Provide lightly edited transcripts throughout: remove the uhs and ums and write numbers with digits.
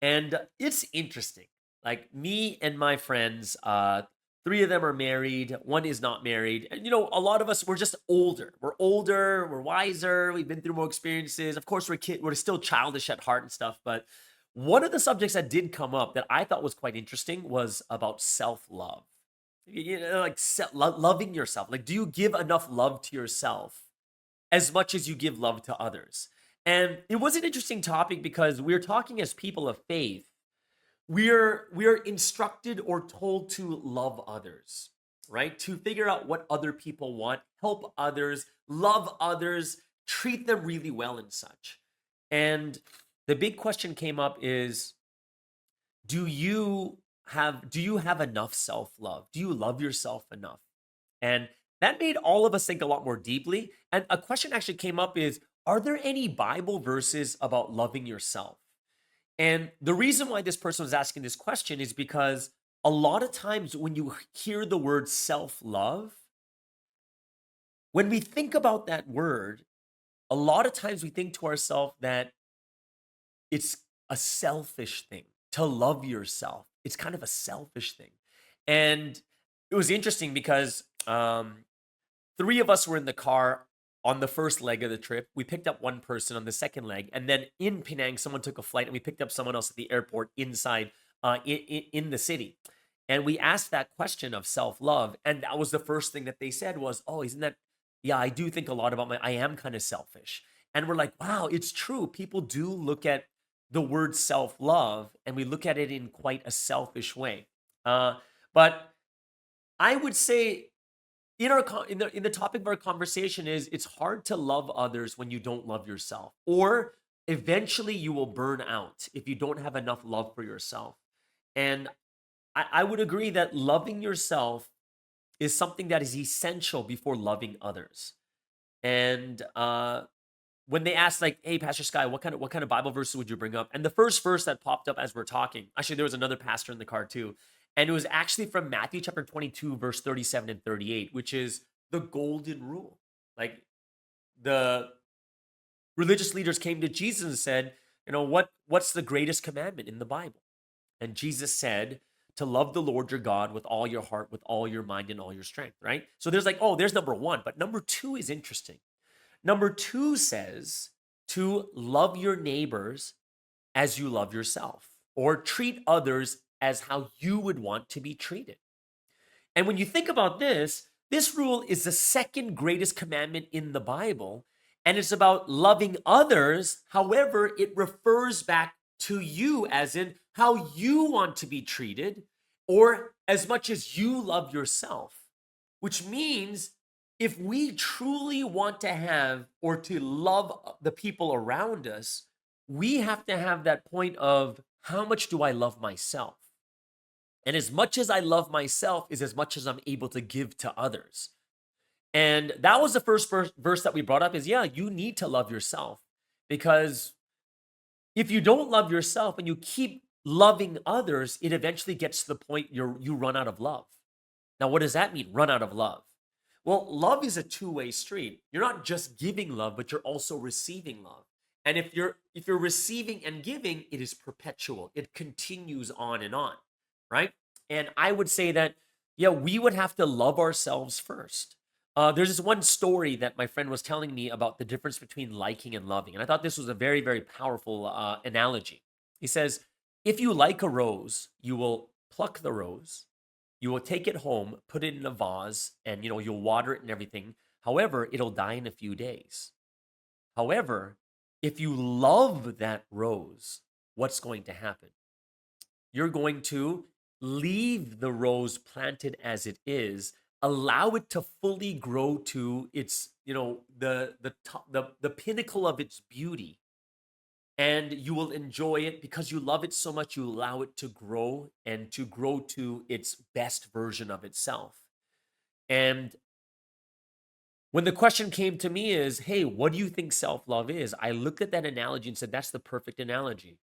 And it's interesting. Like me and my friends, three of them are married, one is not married. And a lot of us we're just older. We're older, we're wiser, we've been through more experiences. Of course, we're still childish at heart and stuff, but one of the subjects that did come up that I thought was quite interesting was about self-love. Like loving yourself. Like, do you give enough love to yourself as much as you give love to others? And it was an interesting topic because we're talking as people of faith. We're instructed or told to love others, right? To figure out what other people want, help others, love others, treat them really well and such. And the big question came up is, do you have enough self-love? Do you love yourself enough? And that made all of us think a lot more deeply. And a question actually came up is, are there any Bible verses about loving yourself? And the reason why this person was asking this question is because a lot of times when you hear the word self-love, when we think about that word, a lot of times we think to ourselves that it's a selfish thing to love yourself. It's kind of a selfish thing. And it was interesting because three of us were in the car on the first leg of the trip. We picked up one person on the second leg, and then in Penang, someone took a flight, and we picked up someone else at the airport inside in the city. And we asked that question of self love, and that was the first thing that they said was, "Oh, isn't that? Yeah, I do think a lot about I am kind of selfish." And we're like, "Wow, it's true. People do look at the word self love, and we look at it in quite a selfish way." But I would say in the topic of our conversation is it's hard to love others when you don't love yourself, or eventually you will burn out if you don't have enough love for yourself. And I would agree that loving yourself is something that is essential before loving others. And when they asked, like, "Hey, Pastor Sky, what kind of Bible verses would you bring up?" And the first verse that popped up as we're talking, actually, there was another pastor in the car too, and it was actually from Matthew chapter 22, verse 37 and 38, which is the golden rule. Like, the religious leaders came to Jesus and said, what's the greatest commandment in the Bible? And Jesus said, to love the Lord your God with all your heart, with all your mind, and all your strength, right? So there's like, oh, there's number one, but number two is interesting. Number two says to love your neighbors as you love yourself, or treat others as how you would want to be treated. And when you think about this rule is the second greatest commandment in the Bible, and it's about loving others. However, it refers back to you, as in how you want to be treated, or as much as you love yourself, which means if we truly want to have or to love the people around us, we have to have that point of how much do I love myself? And as much as I love myself is as much as I'm able to give to others. And that was the first verse that we brought up is, yeah, you need to love yourself, because if you don't love yourself and you keep loving others, it eventually gets to the point you run out of love. Now, what does that mean? Run out of love. Well, love is a two-way street. You're not just giving love, but you're also receiving love. And if you're receiving and giving, it is perpetual. It continues on, right? And I would say that, yeah, we would have to love ourselves first. There's this one story that my friend was telling me about the difference between liking and loving. And I thought this was a very, very powerful analogy. He says, if you like a rose, you will pluck the rose, you will take it home, put it in a vase, and you'll water it and everything. However, it'll die in a few days. However, if you love that rose, what's going to happen? You're going to leave the rose planted as it is, allow it to fully grow to its, the top, the pinnacle of its beauty, and you will enjoy it because you love it so much. You allow it to grow and to grow to its best version of itself. And when the question came to me is, hey, what do you think self-love is? I looked at that analogy and said, that's the perfect analogy.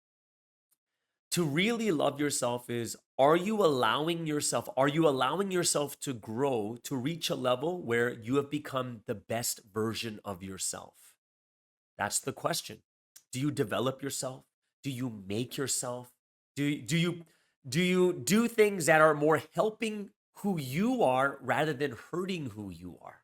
To really love yourself is, are you allowing yourself to grow to reach a level where you have become the best version of yourself? That's the question. Do you develop yourself? Do you make yourself? Do you do things that are more helping who you are rather than hurting who you are?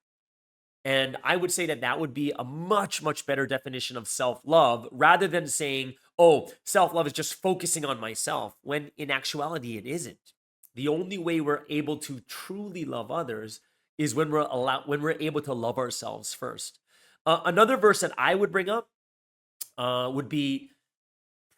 And I would say that that would be a much, much better definition of self love rather than saying, oh, self love is just focusing on myself, when in actuality, it isn't. The only way we're able to truly love others is when we're able to love ourselves first. Another verse that I would bring up would be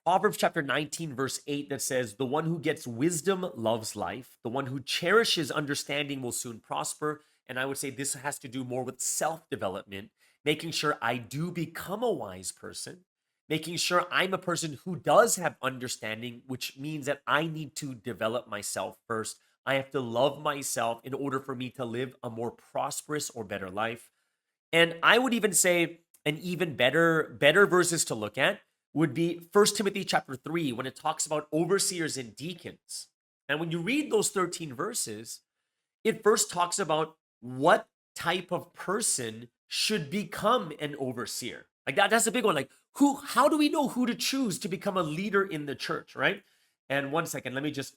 Proverbs chapter 19, verse 8, that says, the one who gets wisdom loves life. The one who cherishes understanding will soon prosper. And I would say this has to do more with self development, making sure I do become a wise person, making sure I'm a person who does have understanding, which means that I need to develop myself first. I have to love myself in order for me to live a more prosperous or better life. And I would even say an even better verses to look at would be First Timothy chapter 3, when it talks about overseers and deacons. And when you read those 13 verses, it first talks about what type of person should become an overseer. Like that's a big one. Like how do we know who to choose to become a leader in the church, right? And one second, let me just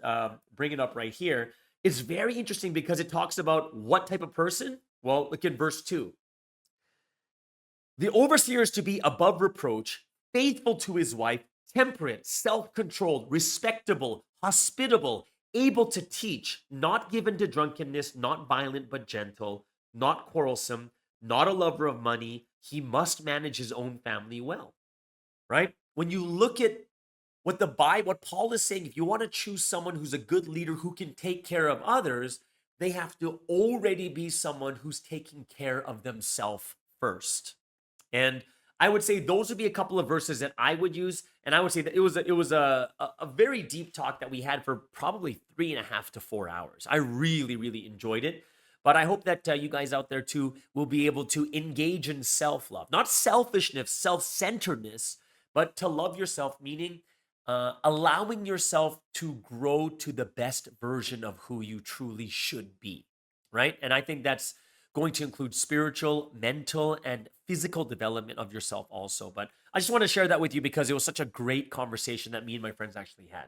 bring it up right here. It's very interesting because it talks about what type of person. Well, look at verse 2. The overseer is to be above reproach, faithful to his wife, temperate, self controlled, respectable, hospitable, able to teach, not given to drunkenness, not violent but gentle, not quarrelsome, not a lover of money. He must manage his own family well, right? When you look at what Paul is saying, if you want to choose someone who's a good leader who can take care of others, they have to already be someone who's taking care of themselves first. And I would say those would be a couple of verses that I would use. And I would say that it was a very deep talk that we had for probably 3.5 to 4 hours. I really, really enjoyed it. But I hope that you guys out there too will be able to engage in self love, not selfishness, self centeredness, but to love yourself, meaning allowing yourself to grow to the best version of who you truly should be. Right. And I think that's going to include spiritual, mental, and physical development of yourself also. But I just want to share that with you because it was such a great conversation that me and my friends actually had.